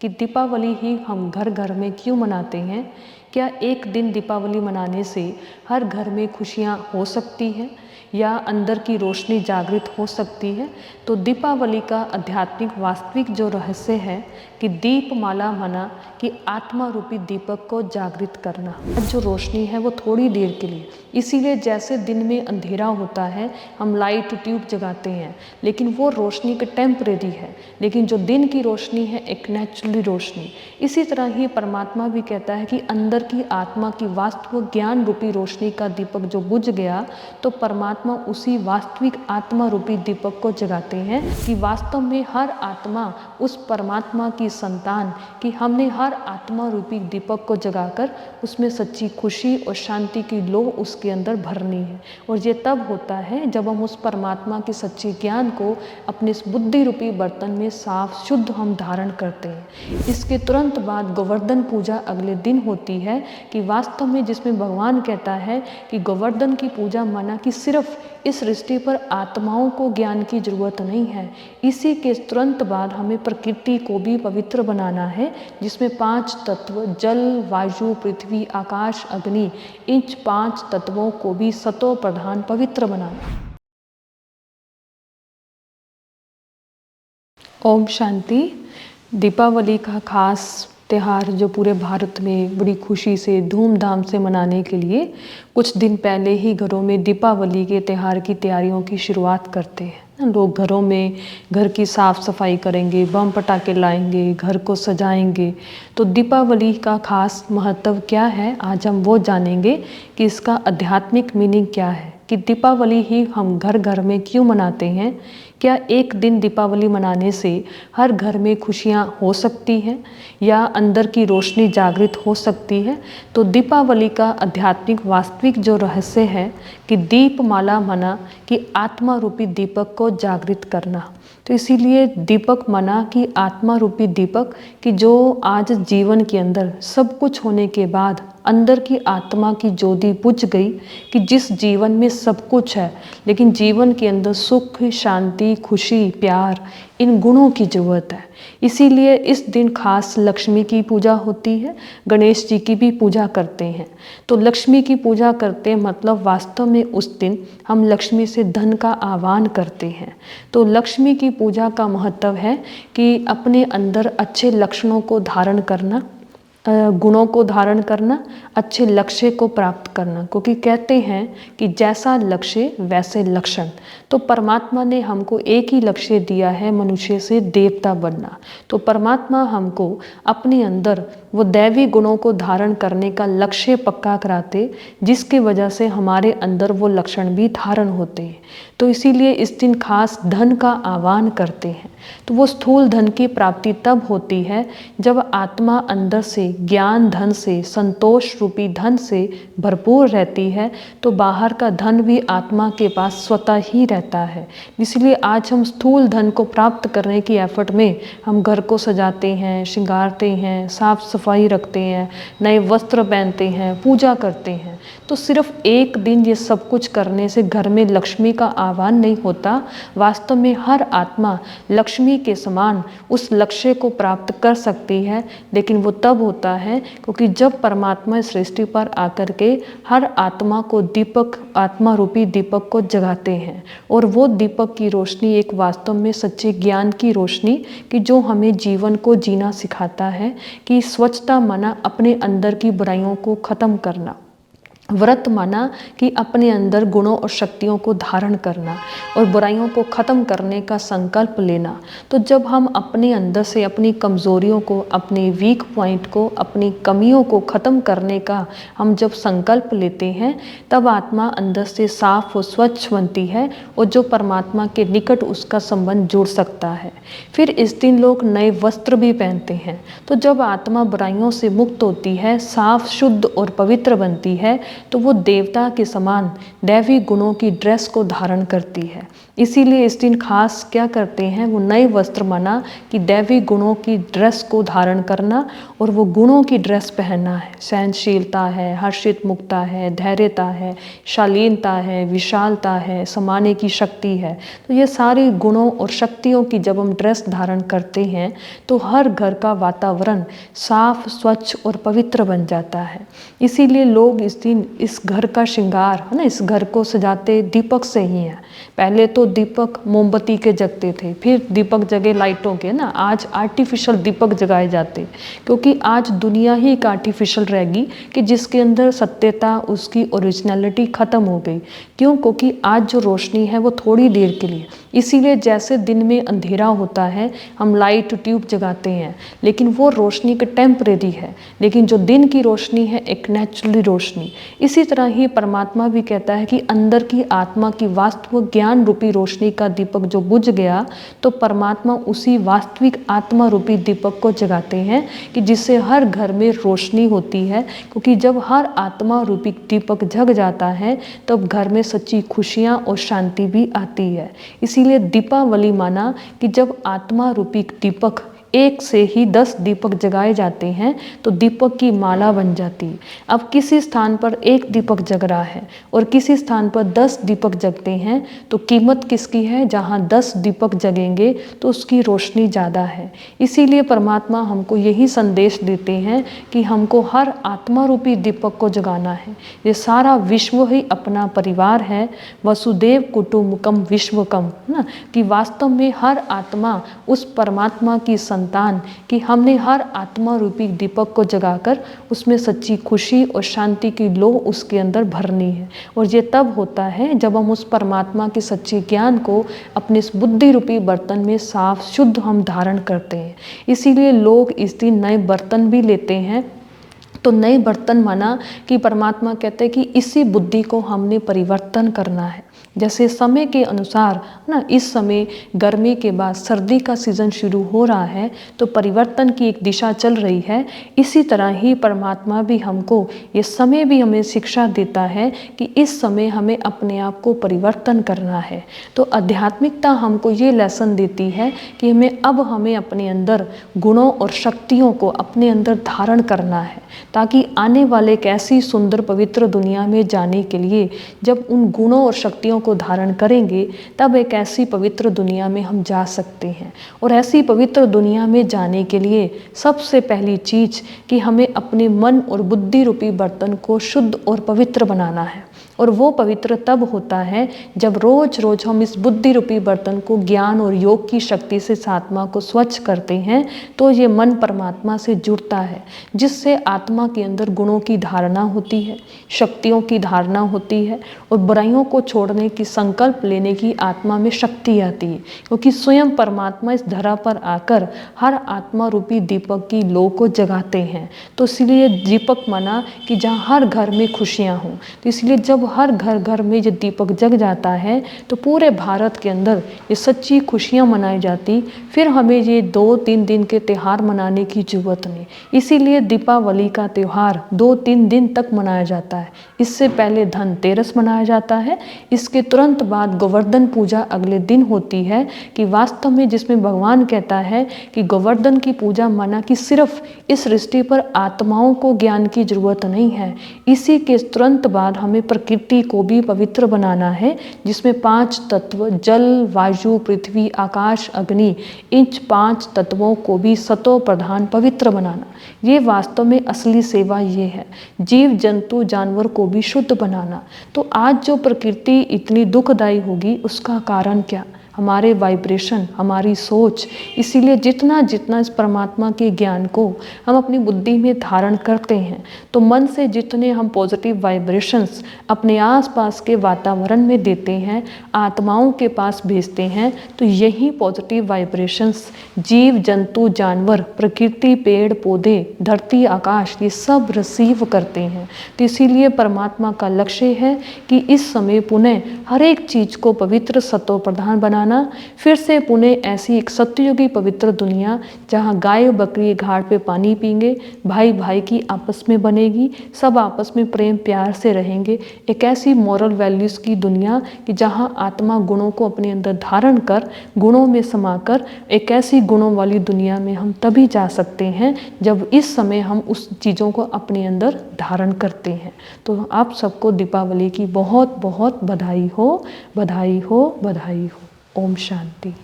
कि दीपावली ही हम घर घर में क्यों मनाते हैं। क्या एक दिन दीपावली मनाने से हर घर में खुशियाँ हो सकती हैं या अंदर की रोशनी जागृत हो सकती है। तो दीपावली का आध्यात्मिक वास्तविक जो रहस्य है कि दीपमाला मना कि आत्मा रूपी दीपक को जागृत करना। जो रोशनी है वो थोड़ी देर के लिए, इसीलिए जैसे दिन में अंधेरा होता है हम लाइट ट्यूब जगाते हैं, लेकिन वो रोशनी का टेम्परेरी है, लेकिन जो दिन की रोशनी है एक नेचुरली रोशनी। इसी तरह ही परमात्मा भी कहता है कि अंदर की आत्मा की वास्तविक ज्ञान रूपी रोशनी का दीपक जो बुझ गया तो परमात्मा उसी वास्तविक आत्मा रूपी दीपक को जगाते हैं कि वास्तव में हर आत्मा उस परमात्मा की संतान, कि हमने हर आत्मा रूपी दीपक को जगाकर उसमें सच्ची खुशी और शांति की लौ उसके अंदर भरनी है। और ये तब होता है जब हम उस परमात्मा के सच्चे ज्ञान को अपने इस बुद्धि रूपी बर्तन में साफ शुद्ध हम धारण करते हैं। इसके तुरंत बाद गोवर्धन पूजा अगले दिन होती है कि वास्तव में जिसमें भगवान कहता है कि गोवर्धन की पूजा माना कि सिर्फ इस सृष्टि पर आत्माओं को ज्ञान की जरूरत नहीं है, इसी के तुरंत बाद हमें प्रकृति को भी पवित्र बनाना है, जिसमें 5 तत्व जल वायु पृथ्वी आकाश अग्नि, इन 5 तत्वों को भी सतो प्रधान पवित्र बनाना। ओम शांति। दीपावली का खास त्यौहार जो पूरे भारत में बड़ी खुशी से धूमधाम से मनाने के लिए कुछ दिन पहले ही घरों में दीपावली के त्यौहार की तैयारियों की शुरुआत करते हैं। लोग घरों में घर की साफ़ सफाई करेंगे, बम पटाखे लाएंगे, घर को सजाएंगे। तो दीपावली का खास महत्व क्या है, आज हम वो जानेंगे कि इसका आध्यात्मिक मीनिंग क्या है, कि दीपावली ही हम घर घर में क्यों मनाते हैं। क्या एक दिन दीपावली मनाने से हर घर में खुशियाँ हो सकती हैं या अंदर की रोशनी जागृत हो सकती है। तो दीपावली का आध्यात्मिक वास्तविक जो रहस्य है कि दीपमाला मना कि आत्मा रूपी दीपक को जागृत करना। तो इसीलिए दीपक मना कि आत्मा रूपी दीपक, कि जो आज जीवन के अंदर सब कुछ होने के बाद अंदर की आत्मा की ज्योति बुझ गई, कि जिस जीवन में सब कुछ है लेकिन जीवन के अंदर सुख शांति खुशी प्यार इन गुणों की जरूरत है। इसीलिए इस दिन खास लक्ष्मी की पूजा होती है, गणेश जी की भी पूजा करते हैं। तो लक्ष्मी की पूजा करते मतलब वास्तव में उस दिन हम लक्ष्मी से धन का आह्वान करते हैं। तो लक्ष्मी की पूजा का महत्व है कि अपने अंदर अच्छे लक्षणों को धारण करना, गुणों को धारण करना, अच्छे लक्ष्य को प्राप्त करना, क्योंकि कहते हैं कि जैसा लक्ष्य वैसे लक्षण। तो परमात्मा ने हमको एक ही लक्ष्य दिया है, मनुष्य से देवता बनना। तो परमात्मा हमको अपने अंदर वो दैवी गुणों को धारण करने का लक्ष्य पक्का कराते, जिसकी वजह से हमारे अंदर वो लक्षण भी धारण होते हैं। तो इसीलिए इस दिन खास धन का आह्वान करते हैं। तो वो स्थूल धन की प्राप्ति तब होती है जब आत्मा अंदर से ज्ञान धन से संतोष रूपी धन से भरपूर रहती है, तो बाहर का धन भी आत्मा के पास स्वतः ही रहता है। इसलिए आज हम स्थूल धन को प्राप्त करने की एफर्ट में हम घर को सजाते हैं, श्रृंगारते हैं, साफ सफाई रखते हैं, नए वस्त्र पहनते हैं, पूजा करते हैं। तो सिर्फ एक दिन ये सब कुछ करने से घर में लक्ष्मी का आह्वान नहीं होता। वास्तव में हर आत्मा लक्ष्मी के समान उस लक्ष्य को प्राप्त कर सकती है, लेकिन वो तब होता है क्योंकि जब परमात्मा इस सृष्टि पर आकर के हर आत्मा को दीपक, आत्मा रूपी दीपक को जगाते हैं। और वो दीपक की रोशनी एक वास्तव में सच्चे ज्ञान की रोशनी, कि जो हमें जीवन को जीना सिखाता है, कि स्वच्छता माना अपने अंदर की बुराइयों को खत्म करना, व्रत माना कि अपने अंदर गुणों और शक्तियों को धारण करना और बुराइयों को ख़त्म करने का संकल्प लेना। तो जब हम अपने अंदर से अपनी कमज़ोरियों को, अपने वीक पॉइंट को, अपनी कमियों को ख़त्म करने का हम जब संकल्प लेते हैं, तब आत्मा अंदर से साफ और स्वच्छ बनती है और जो परमात्मा के निकट उसका संबंध जुड़ सकता है। फिर इस दिन लोग नए वस्त्र भी पहनते हैं। तो जब आत्मा बुराइयों से मुक्त होती है, साफ शुद्ध और पवित्र बनती है, तो वो देवता के समान दैवी गुणों की ड्रेस को धारण करती है। इसीलिए इस दिन खास क्या करते हैं, वो नए वस्त्र माना कि दैवी गुणों की ड्रेस को धारण करना और वो गुणों की ड्रेस पहनना है। सहनशीलता है, हर्षित मुक्ता है, धैर्यता है, शालीनता है, विशालता है, समाने की शक्ति है। तो ये सारी गुणों और शक्तियों की जब हम ड्रेस धारण करते हैं तो हर घर का वातावरण साफ, स्वच्छ और पवित्र बन जाता है। इसीलिए लोग इस दिन इस घर का श्रृंगार है ना, इस घर को सजाते दीपक से ही है। पहले तो दीपक मोमबत्ती के जगते थे, फिर दीपक जगे लाइटों के ना, आज आर्टिफिशियल दीपक जगाए जाते, क्योंकि आज दुनिया ही एक आर्टिफिशियल रहेगी कि जिसके अंदर सत्यता, उसकी ओरिजिनलिटी खत्म हो गई। क्यों? क्योंकि आज जो रोशनी है वो थोड़ी देर के लिए, इसीलिए जैसे दिन में अंधेरा होता है हम लाइट ट्यूब जगाते हैं, लेकिन वो रोशनी का टेम्परेरी है, लेकिन जो दिन की रोशनी है एक नेचुरली रोशनी। इसी तरह ही परमात्मा भी कहता है कि अंदर की आत्मा की वास्तविक ज्ञान रूपी रोशनी का दीपक जो बुझ गया तो परमात्मा उसी वास्तविक आत्मा रूपी दीपक को जगाते हैं कि जिससे हर घर में रोशनी होती है। क्योंकि जब हर आत्मा रूपी दीपक जग जाता है तब घर में सच्ची खुशियाँ और शांति भी आती है। इसीलिए दीपावली माना कि जब आत्मा रूपी दीपक एक से ही 10 दीपक जगाए जाते हैं तो दीपक की माला बन जाती है। अब किसी स्थान पर एक दीपक जग रहा है और किसी स्थान पर 10 दीपक जगते हैं तो कीमत किसकी है? जहाँ 10 दीपक जगेंगे तो उसकी रोशनी ज़्यादा है। इसीलिए परमात्मा हमको यही संदेश देते हैं कि हमको हर आत्मा रूपी दीपक को जगाना है। ये सारा विश्व ही अपना परिवार है, वसुदेव कुटुम्बकम विश्वकम, ना, कि वास्तव में हर आत्मा उस परमात्मा की संतान, कि हमने हर आत्मा रूपी दीपक को जगाकर उसमें सच्ची खुशी और शांति की लौ उसके अंदर भरनी है। और ये तब होता है जब हम उस परमात्मा के सच्चे ज्ञान को अपने इस बुद्धि रूपी बर्तन में साफ शुद्ध हम धारण करते हैं। इसीलिए लोग इस दिन नए बर्तन भी लेते हैं। तो नए बर्तन माना कि परमात्मा कहते हैं कि इसी बुद्धि को हमने परिवर्तन करना है। जैसे समय के अनुसार ना, इस समय गर्मी के बाद सर्दी का सीज़न शुरू हो रहा है तो परिवर्तन की एक दिशा चल रही है। इसी तरह ही परमात्मा भी हमको ये समय भी हमें शिक्षा देता है कि इस समय हमें अपने आप को परिवर्तन करना है। तो आध्यात्मिकता हमको ये लेसन देती है कि हमें अपने अंदर गुणों और शक्तियों को अपने अंदर धारण करना है, ताकि आने वाले एक ऐसी सुंदर पवित्र दुनिया में जाने के लिए जब उन गुणों और शक्तियों को धारण करेंगे तब एक ऐसी पवित्र दुनिया में हम जा सकते हैं। और ऐसी पवित्र दुनिया में जाने के लिए सबसे पहली चीज़ कि हमें अपने मन और बुद्धि रूपी बर्तन को शुद्ध और पवित्र बनाना है। और वो पवित्र तब होता है जब रोज रोज हम इस बुद्धि रूपी बर्तन को ज्ञान और योग की शक्ति से इस आत्मा को स्वच्छ करते हैं तो ये मन परमात्मा से जुड़ता है, जिससे आत्मा के अंदर गुणों की धारणा होती है, शक्तियों की धारणा होती है और बुराइयों को छोड़ने की संकल्प लेने की आत्मा में शक्ति आती है। क्योंकि स्वयं परमात्मा इस धरा पर आकर हर आत्मा रूपी दीपक की लौ को जगाते हैं। तो इसलिए दीपक माना कि जहाँ हर घर में खुशियाँ हों। तो इसलिए जब हर घर घर में ये दीपक जग जाता है तो पूरे भारत के अंदर ये सच्ची खुशियाँ मनाई जाती। फिर हमें ये 2-3 दिन के त्यौहार मनाने की ज़रूरत नहीं। इसीलिए दीपावली का त्यौहार 2-3 दिन तक मनाया जाता है। इससे पहले धनतेरस मनाया जाता है, इसके तुरंत बाद गोवर्धन पूजा अगले दिन होती है, कि वास्तव में जिसमें भगवान कहता है कि गोवर्धन की पूजा माना कि सिर्फ इस सृष्टि पर आत्माओं को ज्ञान की जरूरत नहीं है, इसी के तुरंत बाद हमें प्रकृति को भी पवित्र बनाना है, जिसमें 5 तत्व जल, वायु, पृथ्वी, आकाश, अग्नि, इन 5 तत्वों को भी सतो प्रधान पवित्र बनाना। ये वास्तव में असली सेवा ये है, जीव जंतु जानवर को भी शुद्ध बनाना। तो आज जो प्रकृति इतनी दुखदायी होगी उसका कारण क्या? हमारे वाइब्रेशन, हमारी सोच। इसीलिए जितना जितना इस परमात्मा के ज्ञान को हम अपनी बुद्धि में धारण करते हैं तो मन से जितने हम पॉजिटिव वाइब्रेशंस अपने आसपास के वातावरण में देते हैं, आत्माओं के पास भेजते हैं, तो यही पॉजिटिव वाइब्रेशंस जीव जंतु जानवर, प्रकृति, पेड़ पौधे, धरती, आकाश, ये सब रिसीव करते हैं। तो इसीलिए परमात्मा का लक्ष्य है कि इस समय पुनः हर एक चीज़ को पवित्र सतो प्रधान बना बनाना, फिर से पुनः ऐसी एक सत्ययुगी पवित्र दुनिया जहाँ गाय बकरी घाट पे पानी पीएंगे, भाई भाई की आपस में बनेगी, सब आपस में प्रेम प्यार से रहेंगे। एक ऐसी मॉरल वैल्यूज़ की दुनिया कि जहाँ आत्मा गुणों को अपने अंदर धारण कर गुणों में समाकर एक ऐसी गुणों वाली दुनिया में हम तभी जा सकते हैं जब इस समय हम उस चीज़ों को अपने अंदर धारण करते हैं। तो आप सबको दीपावली की बहुत बहुत बधाई हो, बधाई हो, बधाई हो। ओम शांति।